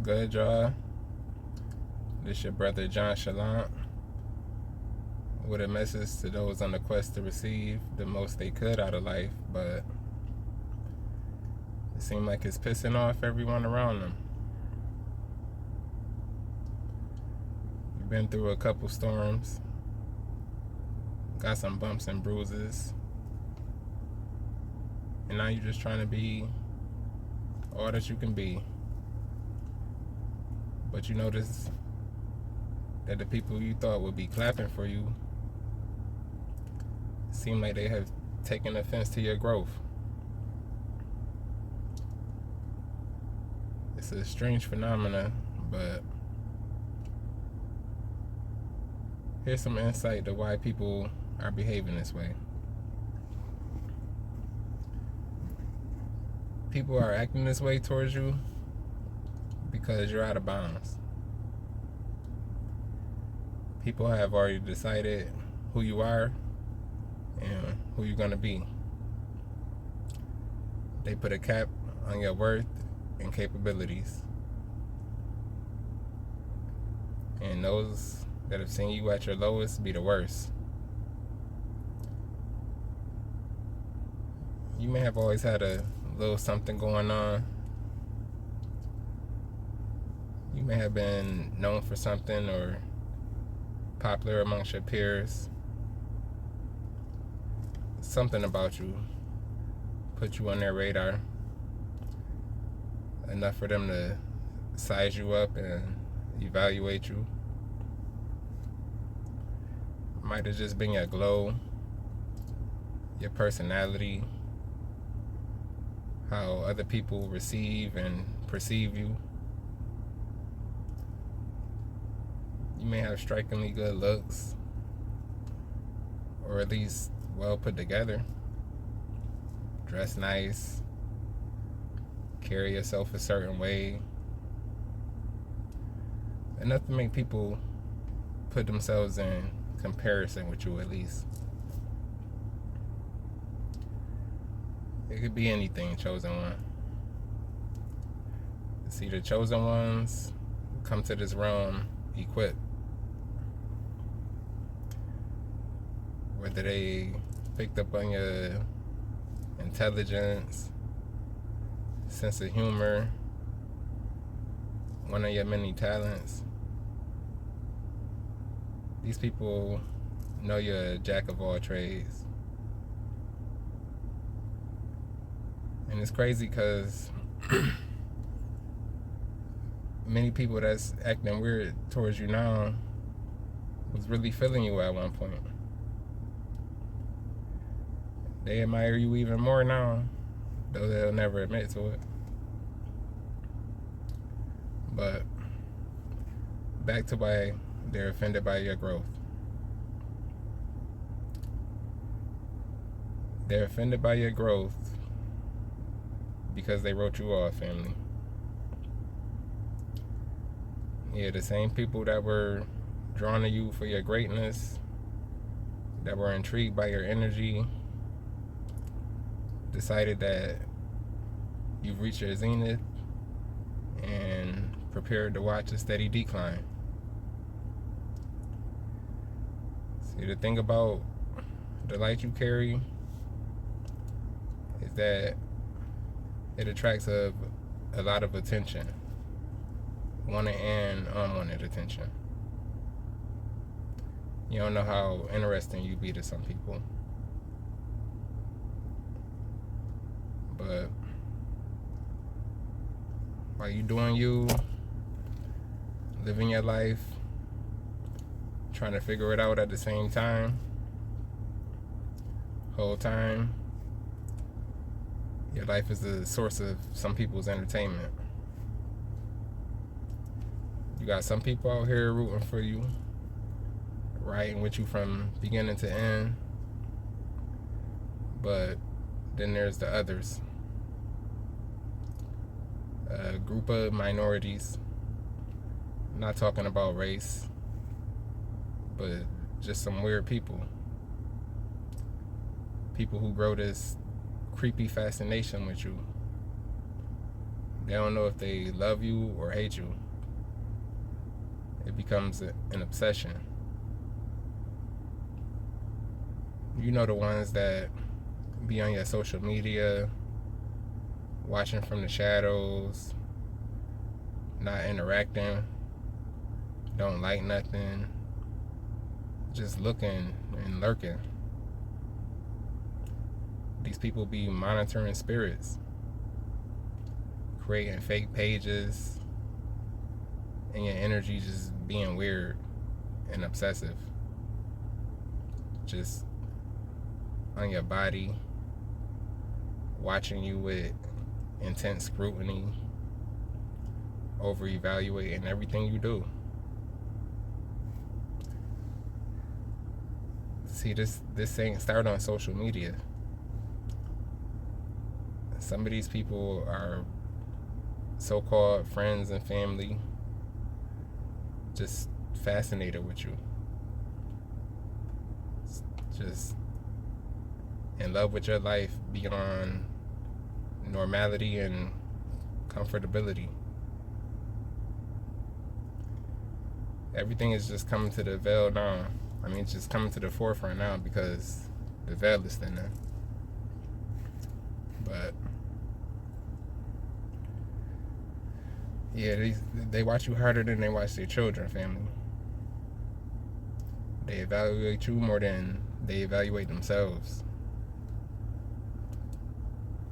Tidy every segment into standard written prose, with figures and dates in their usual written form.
good, y'all? This your brother John Chalant with a message to those on the quest to receive the most they could out of life, but it seems like it's pissing off everyone around them. You've been through a couple storms, got some bumps and bruises, and now you're just trying to be all that you can be. But you notice that the people you thought would be clapping for you seem like they have taken offense to your growth. It's a strange phenomenon, but here's some insight to why people are behaving this way. People are acting this way towards you because you're out of bounds. People have already decided who you are and who you're going to be. They put a cap on your worth and capabilities. And those that have seen you at your lowest be the worst. You may have always had a little something going on. You may have been known for something or popular amongst your peers. Something about you put you on their radar enough for them to size you up and evaluate you. Might have just been your glow, your personality, how other people receive and perceive you. You may have strikingly good looks, or at least well put together. Dress nice, carry yourself a certain way. Enough to make people put themselves in comparison with you, at least. It could be anything, chosen one. See, the chosen ones come to this realm equipped. Whether they picked up on your intelligence, sense of humor, one of your many talents. These people know you're a jack of all trades. And it's crazy because many people that's acting weird towards you now was really feeling you at one point. They admire you even more now, though they'll never admit to it. But back to why they're offended by your growth. They're offended by your growth because they wrote you off, family. Yeah, the same people that were drawn to you for your greatness, that were intrigued by your energy, decided that you've reached your zenith and prepared to watch a steady decline. See, the thing about the light you carry is that it attracts a lot of attention, wanted and unwanted attention. You don't know how interesting you be to some people. But while you doing you, living your life, trying to figure it out at the same time, whole time, your life is the source of some people's entertainment. You got some people out here rooting for you, riding with you from beginning to end, but then there's the others. A group of minorities, I'm not talking about race, but just some weird people. People who grow this creepy fascination with you. They don't know if they love you or hate you. It becomes an obsession. You know, the ones that be on your social media, watching from the shadows, not interacting, don't like nothing, just looking and lurking. These people be monitoring spirits, creating fake pages, and your energy just being weird and obsessive. Just on your body, watching you with intense scrutiny, over evaluating everything you do. See, this ain't start on social media. Some of these people are so-called friends and family, just fascinated with you, just in love with your life beyond normality and comfortability. Everything is just coming to the veil now. I mean, it's just coming to the forefront now because the veil is thinning. But yeah, they watch you harder than they watch their children, family. They evaluate you more than they evaluate themselves.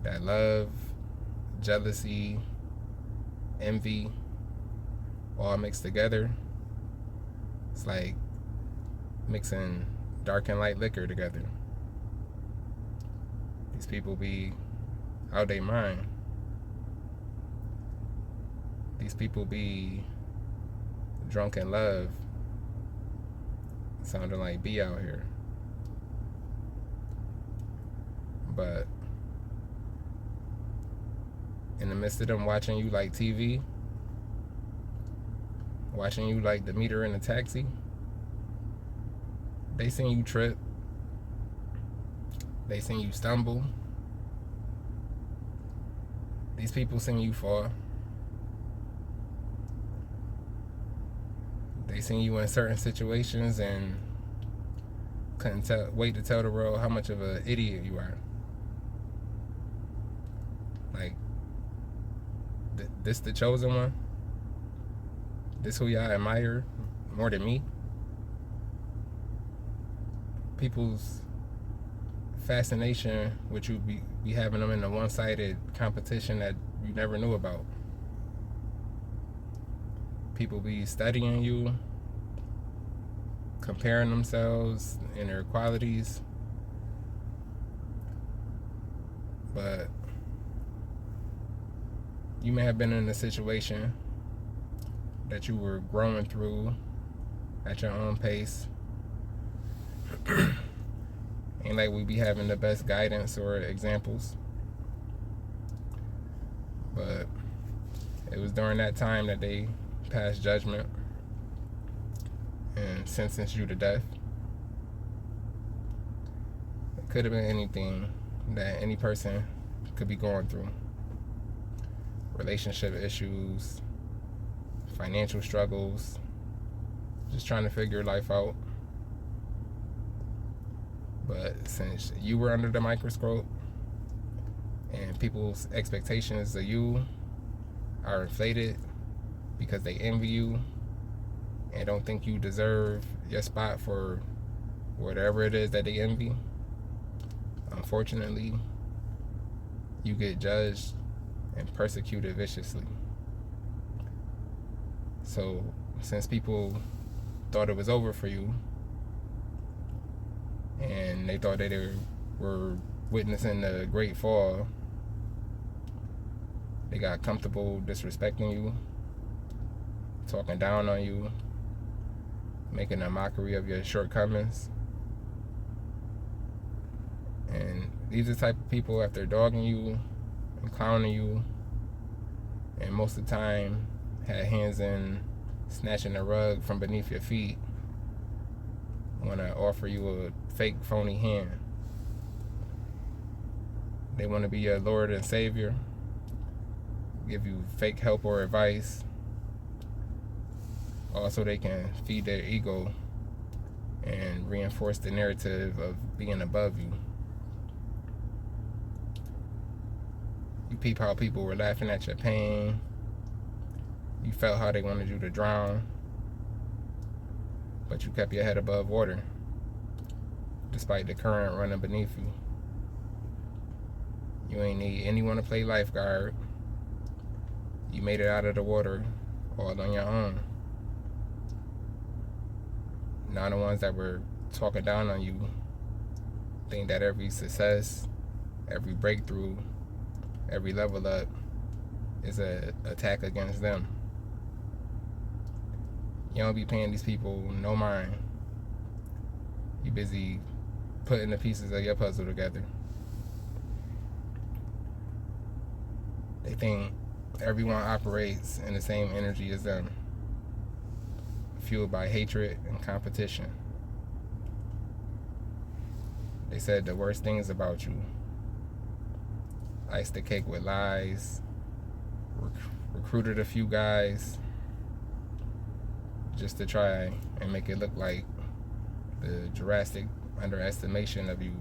That love, jealousy, envy, all mixed together. It's like mixing dark and light liquor together. These people be out their mind. These people be drunk in love. Sounding like B out here. But in the midst of them watching you like TV, watching you like the meter in a taxi, they seen you trip, they seen you stumble, these people seen you fall, they seen you in certain situations and couldn't wait to tell the world how much of an idiot you are. Like, this the chosen one? This who y'all admire more than me? People's fascination with you be having them in a one-sided competition that you never knew about. People be studying you, comparing themselves and their qualities, but you may have been in a situation that you were growing through at your own pace. Ain't like we be having the best guidance or examples, but it was during that time that they passed judgment and sentenced you to death. It could have been anything that any person could be going through. Relationship issues, financial struggles, just trying to figure life out. But since you were under the microscope and people's expectations of you are inflated because they envy you and don't think you deserve your spot for whatever it is that they envy, unfortunately, you get judged and persecuted viciously. So since people thought it was over for you and they thought that they were witnessing the great fall, they got comfortable disrespecting you, talking down on you, making a mockery of your shortcomings. And these are the type of people, after dogging you and clowning you, and most of the time had hands in snatching the rug from beneath your feet, want to offer you a fake phony hand. They want to be your Lord and Savior, give you fake help or advice. Also, they can feed their ego and reinforce the narrative of being above you. You peep how people were laughing at your pain. You felt how they wanted you to drown, but you kept your head above water despite the current running beneath you. You ain't need anyone to play lifeguard. You made it out of the water all on your own. Now the ones that were talking down on you think that every success, every breakthrough, every level up is an attack against them. You don't be paying these people no mind. You busy putting the pieces of your puzzle together. They think everyone operates in the same energy as them, fueled by hatred and competition. They said the worst things about you. Iced the cake with lies, recruited a few guys just to try and make it look like the drastic underestimation of you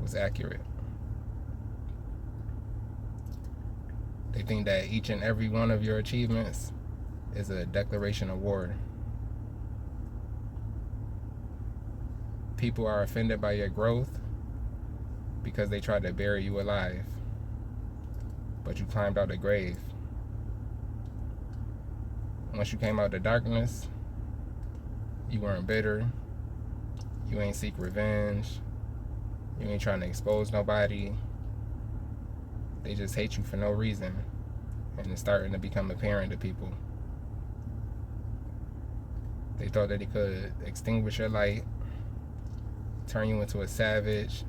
was accurate. They think that each and every one of your achievements is a declaration of war. People are offended by your growth because they tried to bury you alive, but you climbed out the grave. Once you came out the darkness, you weren't bitter. You ain't seek revenge. You ain't trying to expose nobody. They just hate you for no reason, and it's starting to become apparent to people. They thought that they could extinguish your light, turn you into a savage,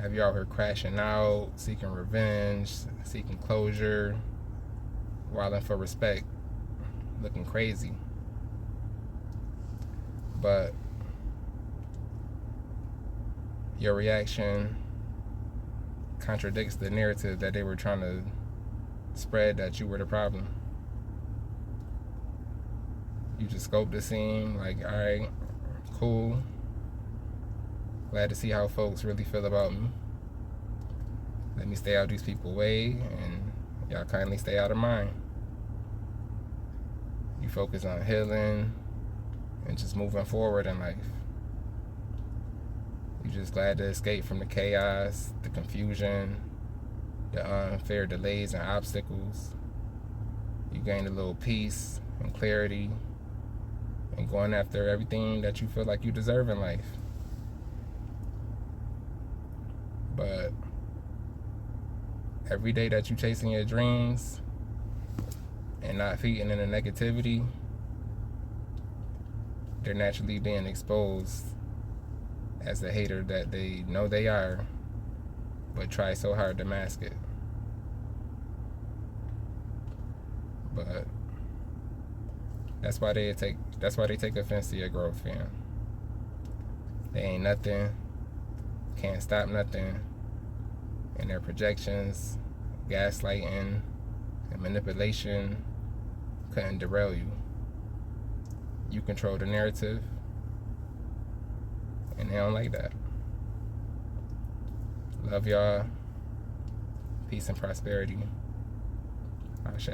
have you out here crashing out, seeking revenge, seeking closure, wilding for respect, looking crazy. But your reaction contradicts the narrative that they were trying to spread, that you were the problem. You just scoped the scene like, all right, cool. Glad to see how folks really feel about me. Let me stay out these people's way, and y'all kindly stay out of mine. You focus on healing and just moving forward in life. You just glad to escape from the chaos, the confusion, the unfair delays and obstacles. You gain a little peace and clarity and going after everything that you feel like you deserve in life. But every day that you're chasing your dreams and not feeding in the negativity, they're naturally being exposed as the hater that they know they are, but try so hard to mask it. But that's why they take offense to your growth, fam. They ain't nothing, can't stop nothing, and their projections, gaslighting, and manipulation couldn't derail you. You control the narrative, and they don't like that. Love y'all. Peace and prosperity. Ashe.